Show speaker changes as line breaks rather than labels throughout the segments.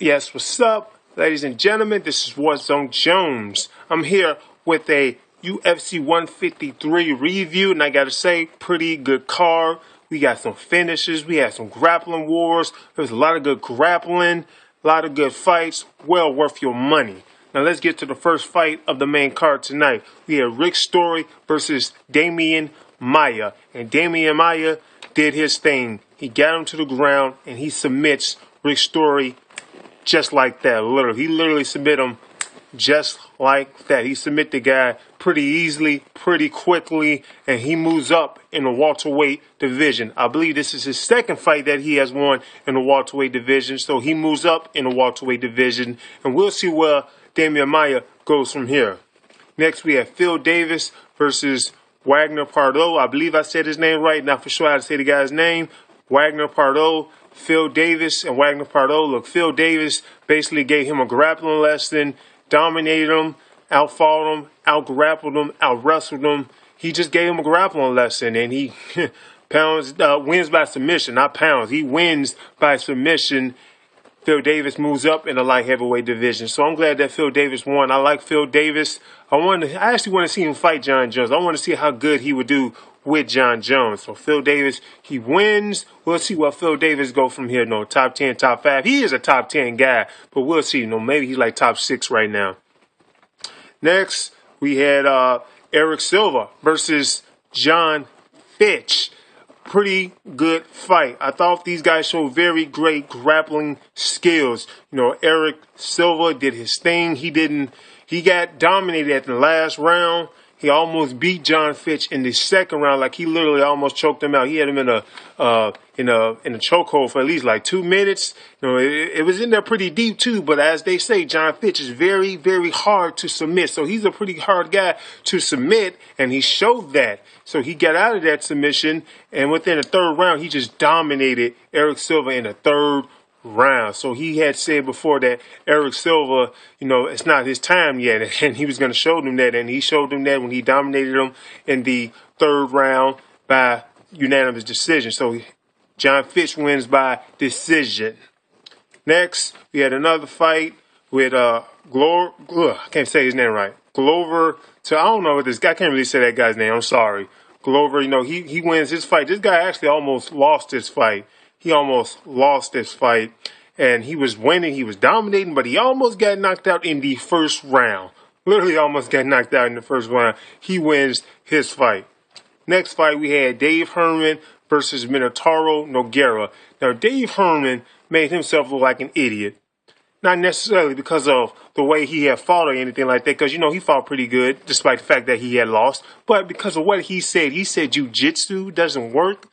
Yes, what's up, ladies and gentlemen? This is Warzone Jones. I'm here with a UFC 153 review, and I gotta say, pretty good card. We got some finishes, we had some grappling wars. There's a lot of good grappling, a lot of good fights, well worth your money. Now let's get to the first fight of the main card tonight. We have Rick Story versus Damian Maia, and Damian Maia did his thing. He got him to the ground, and he submits Rick Story just like that. He literally submit him just like that. He submit the guy pretty easily, pretty quickly, and he moves up in the welterweight division. I believe this is his second fight that he has won in the welterweight division, so he moves up in the welterweight division, and we'll see where Damian Maia goes from here. Next, we have Phil Davis versus Wagner Pardo. I believe I said his name right. Not for sure how to say the guy's name. Wagner Pardo, Phil Davis, and Wagner Pardo. Look, Phil Davis basically gave him a grappling lesson, dominated him, outfought him, outgrappled him, outwrestled him. He just gave him a grappling lesson, and he wins by submission, not pounds. He wins by submission. Phil Davis moves up in the light heavyweight division. So I'm glad that Phil Davis won. I like Phil Davis. I actually want to see him fight John Jones. I want to see how good he would do with John Jones. So Phil Davis, he wins. We'll see where Phil Davis go from here. No, top 10, top 5. He is a top 10 guy, but we'll see. Maybe he's like top 6 right now. Next, we had Eric Silva versus John Fitch. Pretty good fight. I thought these guys showed very great grappling skills. Eric Silva did his thing. He got dominated at the last round. He almost beat John Fitch in the second round. Like, he literally almost choked him out. He had him in a chokehold for at least like 2 minutes. It was in there pretty deep too. But as they say, John Fitch is very, very hard to submit. So he's a pretty hard guy to submit, and he showed that. So he got out of that submission, and within the third round, he just dominated Eric Silva in the third round. So he had said before that Eric Silva, it's not his time yet, and he was going to show them that, and he showed them that when he dominated him in the third round by unanimous decision. So John Fitch wins by decision. Next, we had another fight with I can't say his name right. Glover. So I don't know what this guy. I can't really say that guy's name. I'm sorry. Glover. He wins his fight. This guy actually almost lost this fight. He almost lost this fight, and he was winning. He was dominating, but he almost got knocked out in the first round. Literally almost got knocked out in the first round. He wins his fight. Next fight, we had Dave Herman versus Minotauro Nogueira. Now, Dave Herman made himself look like an idiot. Not necessarily because of the way he had fought or anything like that, because, he fought pretty good, despite the fact that he had lost. But because of what he said jiu-jitsu doesn't work.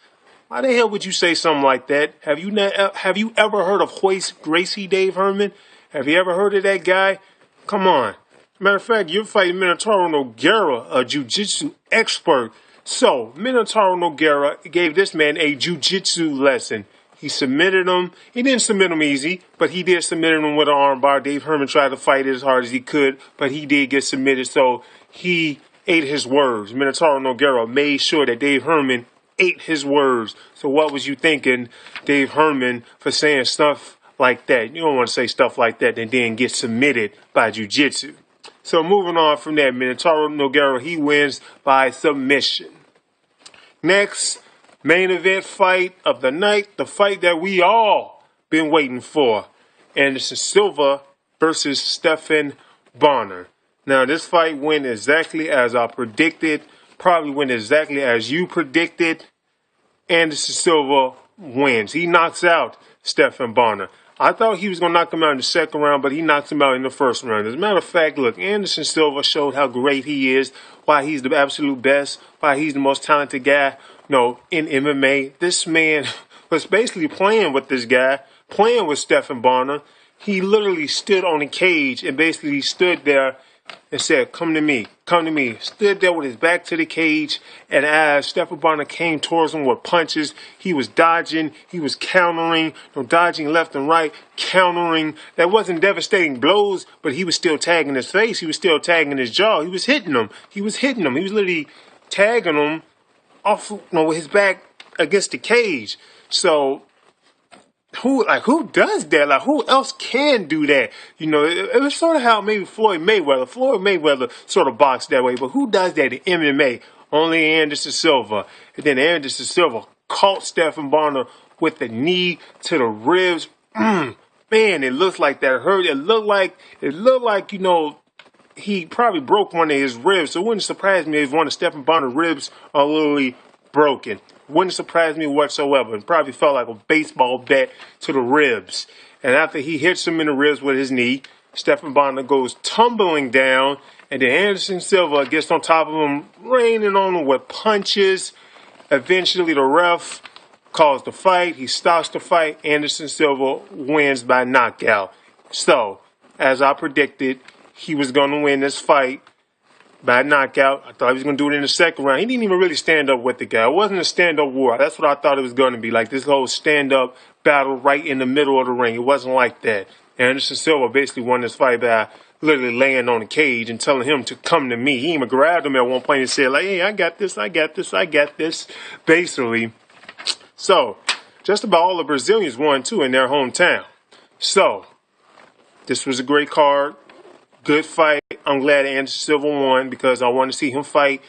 Why the hell would you say something like that? Have you ever heard of Hoist Gracie, Dave Herman? Have you ever heard of that guy? Come on. Matter of fact, you're fighting Minotauro Nogueira, a jiu-jitsu expert. So, Minotauro Nogueira gave this man a jiu-jitsu lesson. He submitted him. He didn't submit him easy, but he did submit him with an armbar. Dave Herman tried to fight as hard as he could, but he did get submitted, so he ate his words. Minotauro Nogueira made sure that Dave Herman ate his words. So what was you thinking, Dave Herman, for saying stuff like that? You don't want to say stuff like that and then get submitted by jiu-jitsu. So moving on from that, Minotauro Nogueira, he wins by submission. Next, main event fight of the night, the fight that we all been waiting for. Anderson Silva versus Stephan Bonnar. Now, this fight went exactly as I predicted. Probably went exactly as you predicted. Anderson Silva wins. He knocks out Stephan Bonnar. I thought he was going to knock him out in the second round, but he knocks him out in the first round. As a matter of fact, look, Anderson Silva showed how great he is, why he's the absolute best, why he's the most talented guy, in MMA. This man was basically playing with this guy, playing with Stephan Bonnar. He literally stood on the cage and basically stood there and said, come to me, come to me. Stood there with his back to the cage, and as Stephan Bonnar came towards him with punches, he was dodging, he was countering, dodging left and right, countering. That wasn't devastating blows, but he was still tagging his face, he was still tagging his jaw, he was hitting him. He was literally tagging him off, with his back against the cage. So who does that? Like, who else can do that? You know, it was sort of how maybe Floyd Mayweather sort of boxed that way, but who does that in MMA? Only Anderson Silva. And then Anderson Silva caught Stephen Bonner with the knee to the ribs. Man, it looks like that hurt. It looked like, you know, he probably broke one of his ribs. So it wouldn't surprise me if one of Stephen Bonner's ribs are literally broken. Wouldn't surprise me whatsoever. It probably felt like a baseball bat to the ribs. And after he hits him in the ribs with his knee, Stephen Bonner goes tumbling down, and then Anderson Silva gets on top of him, raining on him with punches. Eventually, the ref calls the fight. He stops the fight. Anderson Silva wins by knockout. So, as I predicted, he was going to win this fight by knockout. I thought he was going to do it in the second round. He didn't even really stand up with the guy. It wasn't a stand-up war. That's what I thought it was going to be, like this whole stand-up battle right in the middle of the ring. It wasn't like that. Anderson Silva basically won this fight by literally laying on the cage and telling him to come to me. He even grabbed him at one point and said, like, hey, I got this, basically. So, just about all the Brazilians won, too, in their hometown. So, this was a great card. Good fight. I'm glad Anderson Silva won because I want to see him fight,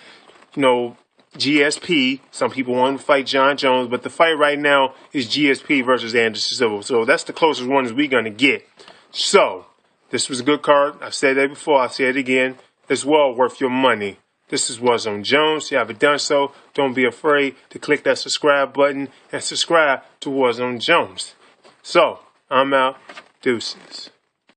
you know, GSP. Some people want him to fight John Jones, but the fight right now is GSP versus Anderson Silva. So that's the closest ones we're going to get. So this was a good card. I've said that before. I'll say it again. It's well worth your money. This is What's on Jones. If you haven't done so, don't be afraid to click that subscribe button and subscribe to What's on Jones. So I'm out. Deuces.